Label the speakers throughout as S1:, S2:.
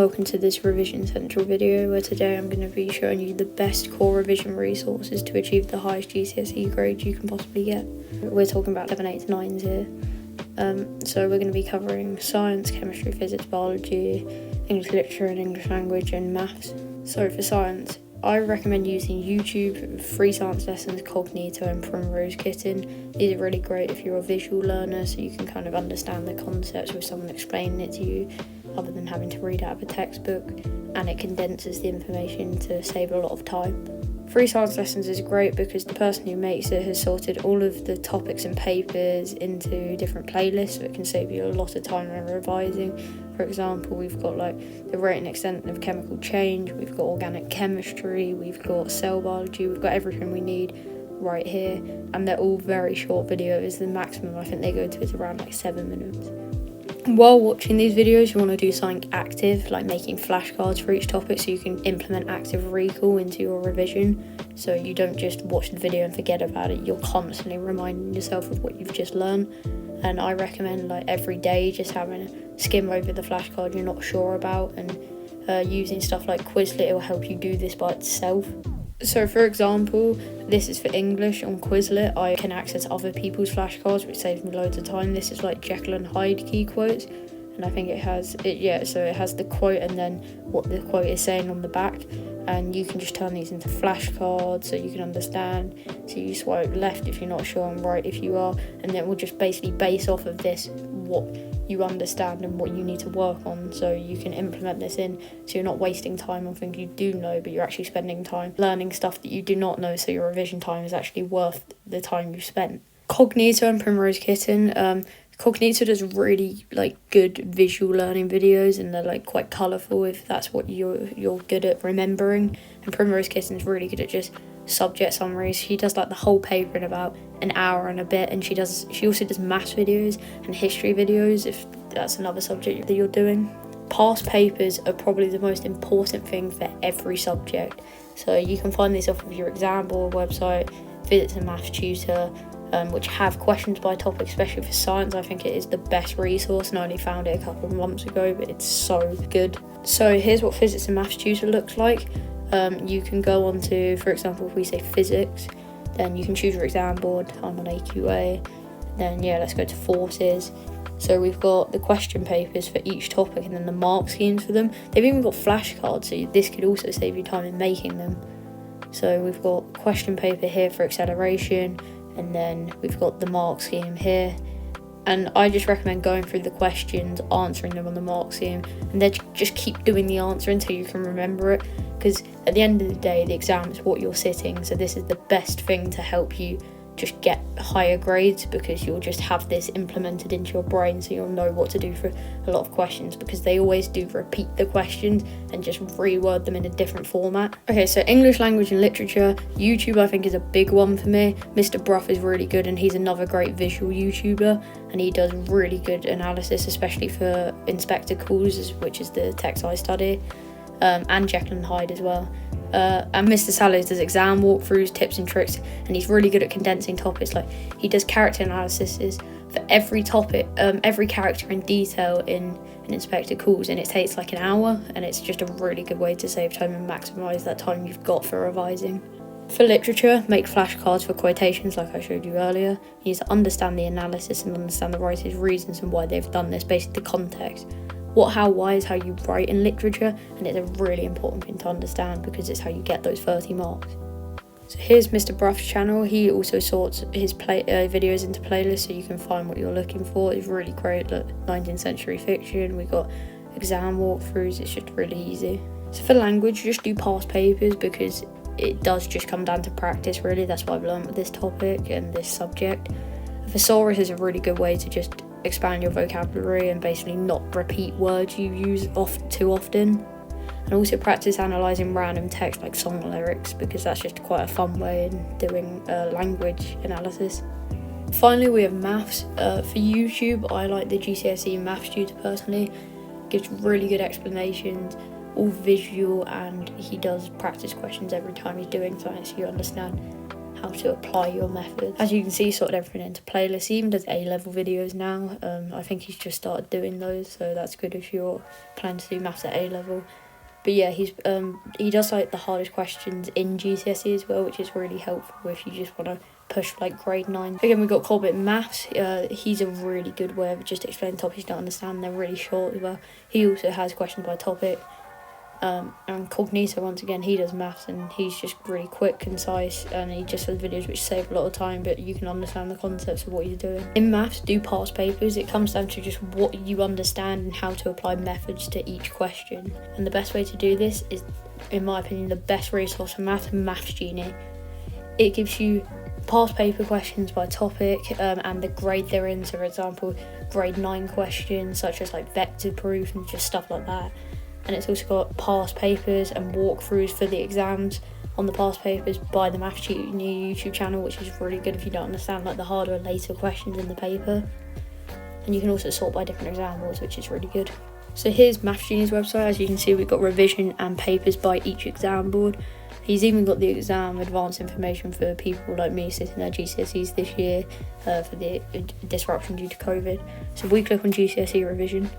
S1: welcome to this Revision Central video, where today I'm going to be showing you the best core revision resources to achieve the highest GCSE grade you can possibly get. We're talking about 11, 8 to 9s here. So we're going to be covering science, chemistry, physics, biology, English literature and English language and maths. So for science, I recommend using YouTube, free science lessons, Cognito and Primrose Kitten. These are really great if you're a visual learner, so you can kind of understand the concepts with someone explaining it to you, other than having to read out of a textbook, and it condenses the information to save a lot of time. Free science lessons is great because the person who makes it has sorted all of the topics and papers into different playlists, so it can save you a lot of time when revising. For example, we've got like the rate and extent of chemical change, we've got organic chemistry, we've got cell biology, we've got everything we need right here, and they're all very short videos. The maximum I think they go to is around like 7 minutes. While watching these videos, you want to do something active, like making flashcards for each topic, so you can implement active recall into your revision, so you don't just watch the video and forget about it. You're constantly reminding yourself of what you've just learned. And I recommend like every day just having a skim over the flashcard you're not sure about, and using stuff like Quizlet. It will help you do this by itself. So for example, this is for English on Quizlet. I can access other people's flashcards, which saves me loads of time. This is like Jekyll and Hyde key quotes, and I think it has the quote and then what the quote is saying on the back, and you can just turn these into flashcards so you can understand. So you swipe left if you're not sure and right if you are, and then we'll just basically base off of this what you understand and what you need to work on, so you can implement this in, so you're not wasting time on things you do know, but you're actually spending time learning stuff that you do not know, so your revision time is actually worth the time you spent. Cognito and Primrose Kitten. Cognito does really like good visual learning videos, and they're like quite colourful if that's what you're good at remembering. And Primrose Kitten is really good at just subject summaries. She does like the whole paper in about an hour and a bit, and she also does maths videos and history videos if that's another subject that you're doing. Past papers are probably the most important thing for every subject, so you can find this off of your exam board website, physics and maths tutor, which have questions by topic. Especially for science, I think it is the best resource, and I only found it a couple of months ago, but it's so good. So here's what physics and maths tutor looks like. You can go on to, for example, if we say physics, then you can choose your exam board. I'm on AQA. Then let's go to forces. So we've got the question papers for each topic and then the mark schemes for them. They've even got flashcards, so this could also save you time in making them. So we've got question paper here for acceleration, and then we've got the mark scheme here. And I just recommend going through the questions, answering them on the mark scheme, and then just keep doing the answer until you can remember it, because at the end of the day, the exam is what you're sitting, so this is the best thing to help you just get higher grades, because you'll just have this implemented into your brain, so you'll know what to do for a lot of questions, because they always do repeat the questions and just reword them in a different format. Okay, so English language and literature, YouTube I think is a big one for me. Mr. Bruff is really good, and he's another great visual YouTuber, and he does really good analysis, especially for Inspector Calls, which is the text I study, and Jekyll and Hyde as well. And Mr. Sallows does exam walkthroughs, tips and tricks, and he's really good at condensing topics. Like, he does character analysis for every topic, every character in detail in Inspector Calls, and it takes like an hour, and it's just a really good way to save time and maximise that time you've got for revising. For literature, make flashcards for quotations like I showed you earlier. You need to understand the analysis and understand the writer's reasons and why they've done this, basically the context. What, how, why is how you write in literature, and it's a really important thing to understand because it's how you get those 30 marks. So here's Mr. Bruff's channel. He also sorts his videos into playlists, so you can find what you're looking for. It's really great. Look, 19th century fiction, we got exam walkthroughs, it's just really easy. So for language, just do past papers, because it does just come down to practice really. That's what I've learned with this topic and this subject. Thesaurus is a really good way to just expand your vocabulary and basically not repeat words you use too often, and also practice analysing random text like song lyrics, because that's just quite a fun way in doing language analysis. Finally, we have maths. For YouTube, I like the Gcse maths tutor personally. Gives really good explanations, all visual, and he does practice questions every time he's doing something, so you understand how to apply your methods. As you can see, he sorted everything into playlists. He even does A-level videos now. I think he's just started doing those, so that's good if you're planning to do maths at A-level. But yeah, he does like the hardest questions in GCSE as well, which is really helpful if you just want to push for like grade 9. Again, we've got Corbett Maths. He's a really good way of just explaining topics you don't understand. They're really short as well. He also has questions by topic. And Cognito, once again, he does maths, and he's just really quick, concise, and he just has videos which save a lot of time, but you can understand the concepts of what he's doing. In maths, do past papers. It comes down to just what you understand and how to apply methods to each question. And the best way to do this is, in my opinion, the best resource for maths, Gcse. It gives you past paper questions by topic and the grade they're in. So, for example, grade 9 questions, such as like vector proof and just stuff like that. And it's also got past papers and walkthroughs for the exams on the past papers by the Maths Gcse YouTube channel, which is really good if you don't understand like the harder and later questions in the paper. And you can also sort by different exam boards, which is really good. So here's Maths Gcse's website. As you can see, we've got revision and papers by each exam board. He's even got the exam advanced information for people like me sitting their GCSEs this year for the disruption due to COVID. So if we click on GCSE revision,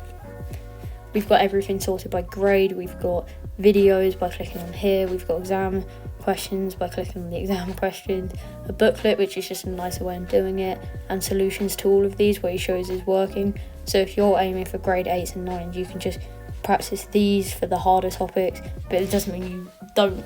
S1: we've got everything sorted by grade. We've got videos by clicking on here. We've got exam questions by clicking on the exam questions. A booklet, which is just a nicer way of doing it. And solutions to all of these, where he shows is working. So if you're aiming for grade 8s and 9s, you can just practice these for the harder topics. But it doesn't mean you don't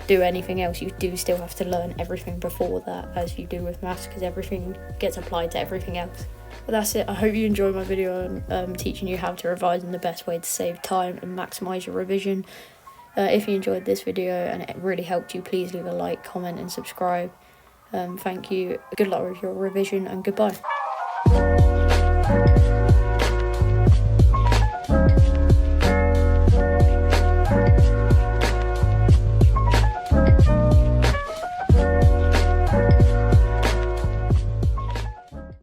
S1: do anything else. You do still have to learn everything before that, as you do with maths, because everything gets applied to everything else. But that's it. I hope you enjoyed my video on teaching you how to revise and the best way to save time and maximise your revision. If you enjoyed this video and it really helped you, please leave a like, comment and subscribe. Thank you. Good luck with your revision and goodbye.